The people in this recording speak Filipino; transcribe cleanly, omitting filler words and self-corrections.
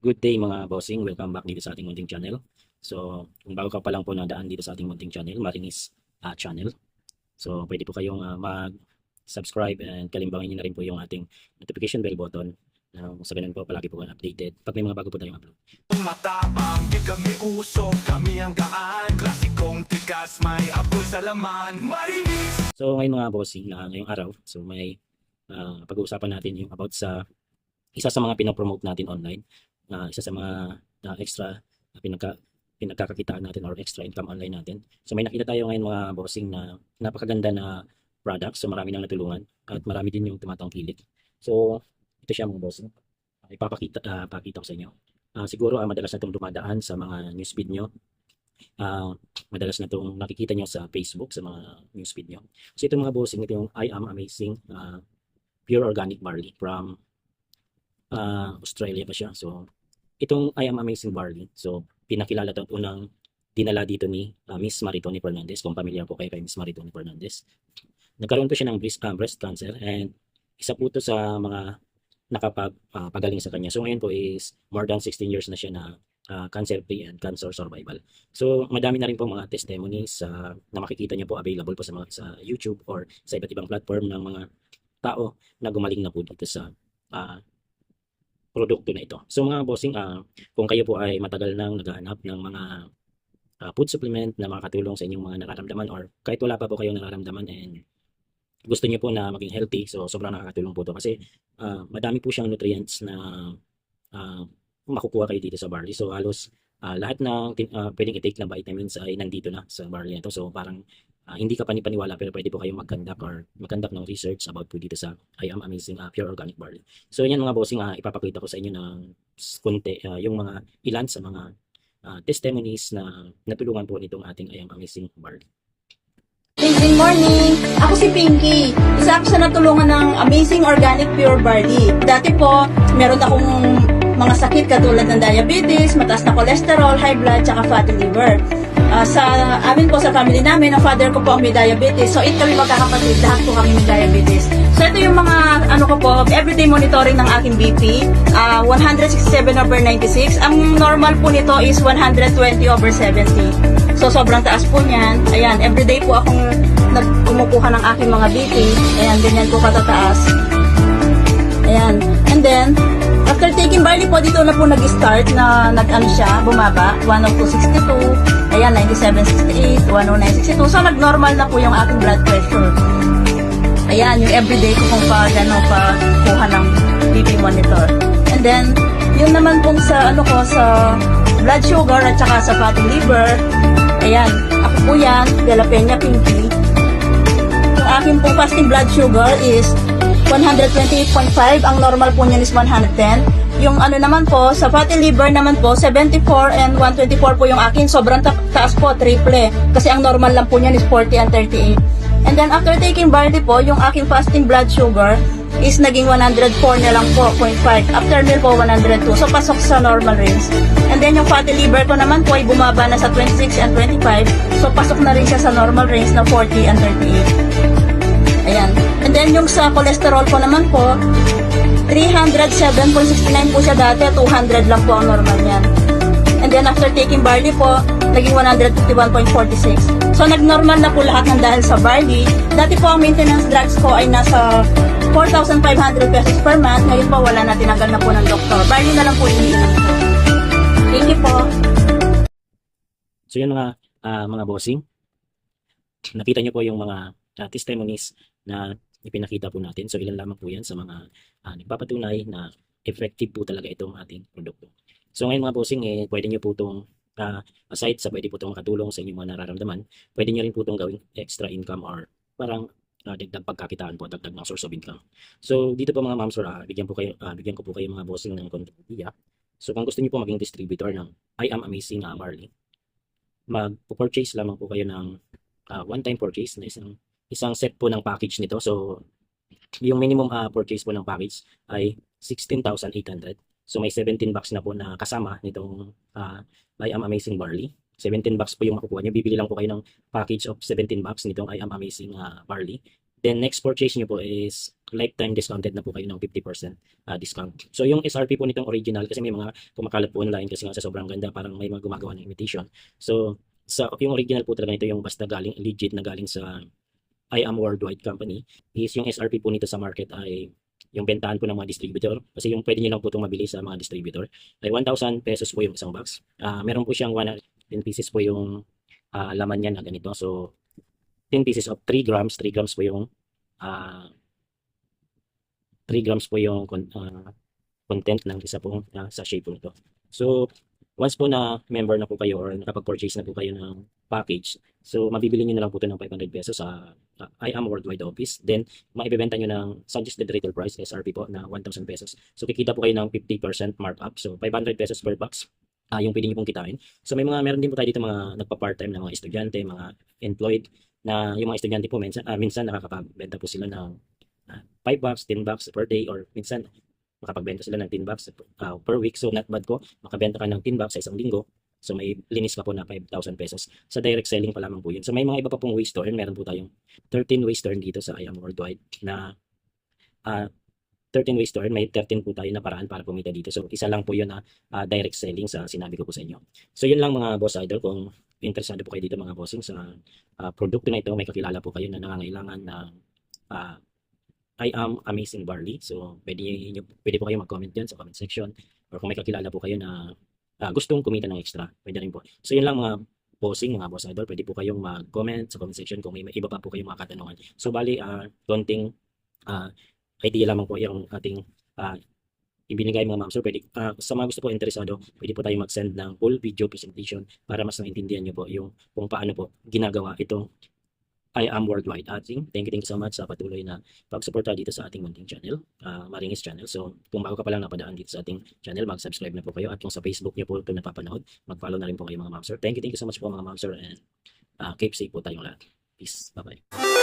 Good day mga bossing, welcome back dito sa ating munting channel. So, kung bago ka pa lang po nadaan dito sa ating munting channel, Marinis channel. So, pwede po kayong mag-subscribe and kalimbangin niyo na rin po yung ating notification bell button. Sa ganun po, palagi po updated pag may mga bago po tayong upload. Matapang, di kami usok, kami ang gaan. Klasikong tigas, may apple sa laman. Marinis! So, ngayon mga bossing, ngayong araw, so may pag-uusapan natin yung about sa isa sa mga pinopromote natin online. Isa sa mga extra pinagkakakitaan natin or extra income online natin. So may nakita tayo ngayon mga bossing na napakaganda na product. So marami nang natulungan at marami din yung tumatangkilik. So ito siya mga bossing. Pakita ko sa inyo. Siguro madalas na itong dumadaan sa mga newsfeed nyo. Madalas na itong nakikita nyo sa Facebook, sa mga newsfeed nyo. So ito mga bossing, ito yung I Am Amazing Pure Organic Barley from Australia pa siya. So itong I Am Amazing Barley, so pinakilala ito at unang dinala dito ni Miss Maritoni Fernandez. Kung pamilyar po kayo kay Miss Maritoni Fernandez, nagkaroon po siya ng breast cancer and isa po ito sa mga nakapagaling sa kanya. So ngayon po is more than 16 years na siya na cancer free and cancer survival. So madami na rin po mga testimonies na makikita niyo po, available po sa YouTube or sa iba't ibang platform ng mga tao na gumaling na po dito sa produkto na ito. So mga bossing, kung kayo po ay matagal nang naghahanap ng mga food supplement na makakatulong sa inyong mga nararamdaman or kahit wala pa po kayong nararamdaman and gusto niyo po na maging healthy, so sobrang nakakatulong po ito kasi madami po siyang nutrients na makukuha kayo dito sa barley. So halos lahat na pwedeng i-take na vitamins ay nandito na sa barley na ito. So parang hindi ka panipaniwala pero pwede po kayong mag-conduct ng research about po dito sa I Am Amazing Pure Organic Barley. So yan mga bossing, ipapakita ko sa inyo ng konti yung mga ilan sa mga testimonies na natulungan po nitong ating I Am Amazing Barley. Good morning! Ako si Pinky. Isa ako sa natulungan ng Amazing Organic Pure Barley. Dati po, meron akong mga sakit katulad ng diabetes, mataas na cholesterol, high blood, tsaka fatty liver. Sa amin po, sa family namin, ang father ko po ang may diabetes. So, ito kami magkakapatid, lahat po kami may diabetes. So, ito yung mga, everyday monitoring ng aking BP. 167/96. Ang normal po nito is 120/70. So, sobrang taas po niyan. Ayan, everyday po akong kumukuha ng aking mga BP. Ayan, ganyan po katataas. Ayan. And then, after taking barley po, dito na po nag-start na bumaba. 102.62, ayan, 97.68, 109.62. So, nag-normal na po yung aking blood pressure. Ayan, yung everyday ko kung kuha ng BP monitor. And then, yun naman pong sa blood sugar at saka sa fatty liver. Ayan, ako po yan, De La Peña Pinky. Yung aking pong fasting blood sugar is 128.5, ang normal po niyan is 110. Yung naman po, sa fatty liver naman po, 74 and 124 po yung akin. Sobrang taas po, triple. Kasi ang normal lang po niyan is 40 and 38. And then after taking barley po, yung aking fasting blood sugar is naging 104 na lang po, 0.5. After meal po, 102. So, pasok sa normal range. And then yung fatty liver ko naman po ay bumaba na sa 26 and 25. So, pasok na rin siya sa normal range na 40 and 38. Ayan. And then yung sa cholesterol ko naman po, 307.69 po siya dati, 200 lang po ang normal niyan. And then after taking barley po, naging 151.46. So nag-normal na po lahat ng dahil sa barley. Dati po ang maintenance drugs ko ay nasa 4,500 pesos per month. Ngayon po wala na, tinanggal na po ng doktor. Barley na lang po iniinom ko. Thank you po. So yun mga bossing, nakita nyo po yung mga testimonies na ipinakita po natin. So ilan lamang po yan sa mga nagpapatunay na effective po talaga itong ating produkto. So ngayon mga bossing, pwede nyo po itong aside sa pwede po itong makatulong sa inyong mga nararamdaman, pwede nyo rin po itong gawing extra income or parang dagdag pagkakitaan po, dagdag ng source of income. So dito po mga ma'am sir, bigyan ko po kayo mga bossing ng konting idea. So kung gusto niyo po maging distributor ng I Am Amazing Barley, mag-purchase lamang po kayo ng one-time purchase na isang set po ng package nito. So yung minimum purchase po ng package ay 16,800. So may 17 bucks na po na kasama nitong I Am Amazing Barley. 17 bucks po yung makukuha niyo. Bibili lang po kayo ng package of 17 bucks nitong I Am Amazing Barley. Then next purchase nyo po is lifetime discounted na po kayo ng 50% discount. So yung SRP po nitong original, kasi may mga kumakalat po online kasi nga sa sobrang ganda, parang may mga gumagawa ng imitation. So yung original po talaga nito, yung basta galing legit na galing sa I Am Worldwide Company, is yung SRP po nito sa market ay yung bentahan po ng mga distributor, kasi yung pwede nyo lang po itong mabili sa mga distributor ay 1,000 pesos po yung isang box. Meron po siyang 110 pieces po yung laman niya na ganito. So 10 pieces of 3 grams, 3 grams po yung 3 grams po yung content ng isa pong sachet po nito. So once po na member na po kayo or nakapag-purchase na po kayo ng package, so mabibili nyo na lang po ito ng 500 pesos sa I Am Worldwide Office. Then maibebenta nyo ng suggested retail price, SRP po, na 1,000 pesos. So kikita po kayo ng 50% markup. So 500 pesos per box yung pwede nyo pong kitain. So meron din po tayo dito mga nagpa-part-time na mga estudyante, mga employed, na yung mga estudyante po minsan nakakapagbenta po sila ng 5 bucks, 10 bucks per day, or minsan makapagbenta sila ng 10 bucks per week. So not bad po, makabenta ka ng 10 bucks sa isang linggo. So may linis ka po na 5,000 pesos. Sa direct selling pa lamang po yun. So may mga iba pa pong ways to earn. Meron po tayong 13 ways to earn dito sa I Am Worldwide na 13 ways to earn. May 13 po tayo na paraan para pumita dito. So isa lang po yun na direct selling sa sinabi ko po sa inyo. So yun lang mga boss idol. Kung interesado po kayo dito mga bossing sa produkto na ito, may kakilala po kayo na nangangailangan ng I Am Amazing Barley. So pwede po kayo mag-comment dyan sa comment section, or kung may kakilala po kayo na gustong kumita ng extra, pwede rin po. So yun lang mga bossing, mga boss idol, pwede po kayong mag-comment sa comment section kung may iba pa po kayong mga katanungan. So bali, konting idea lamang po yung ating ibinigay mga ma'am. So pwede, sa mga gusto po interesado, pwede po tayo mag-send ng full video presentation para mas maintindihan nyo po yung kung paano po ginagawa itong I Am Worldwide. Thank you so much sa patuloy na pagsuporta dito sa ating munting channel, Maringis Channel. So kung bago ka pa lang napadaan dito sa ating channel, mag-subscribe na po kayo. At kung sa Facebook niyo po ito napapanood, mag-follow na rin po kayo mga ma'am sir. Thank you so much po mga ma'am sir, and keep safe po tayong lahat. Peace. Bye-bye.